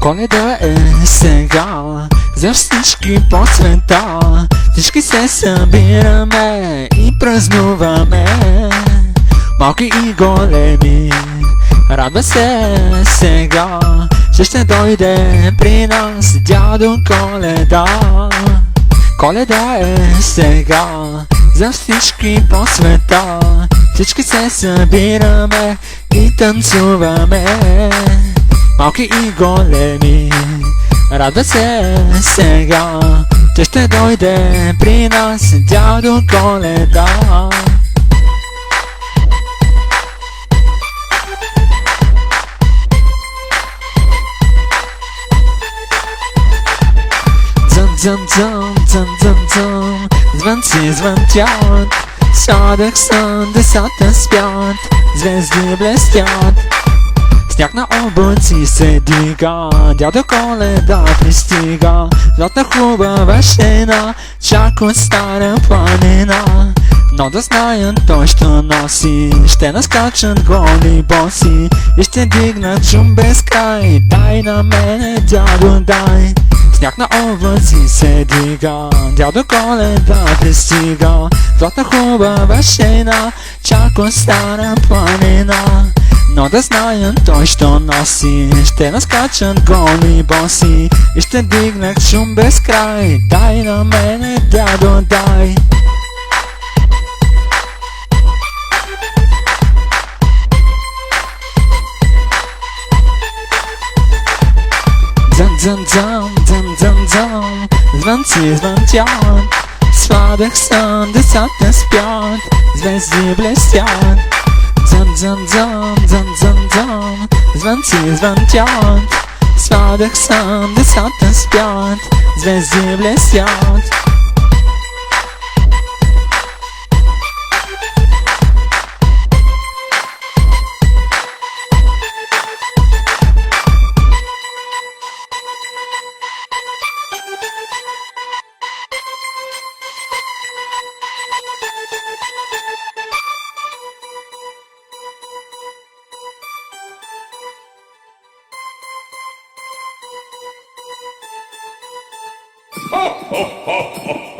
Коледа е сега, за всички по света. Всички се събираме и празнуваме, малки и големи. Радва се сега, че ще дойде при нас дядо Коледа. Коледа е сега, за всички по света. Всички се събираме и танцуваме, малки и големи. Радва се сега, че ще дойде при нас дядо Коледа. Дзън-дзън-дзън, дзън-дзън-дзън, звънци звънтят, сладък сън, децата спят, звезди блестят. Сняг на облаци се дига, дядо Коледа пристига. Златна хубава жена, чак от стара планина. Но да знаят той ще носи, ще наскачат голи боси и ще дигнат шум без край. Дай на мене, дядо, дай. Сняг на облаци се дига, дядо Коледа пристига. Златна хубава жена, чак от стара планина. Но да знаят той ще носи, ще наскачат голи боси и ще дигнат шум без край. Дай на мене, дядо, дай. Дзън-дзън-дзън, дзън-дзън-дзън, звънци звънтят, сладък сън, децата спят, звезди блестят. Дзън-дзън-дзън, дзън-дзън-дзън, звънци звънтят, сладък сън, децата спят, звезди блестят. Ho, ho, ho, ho.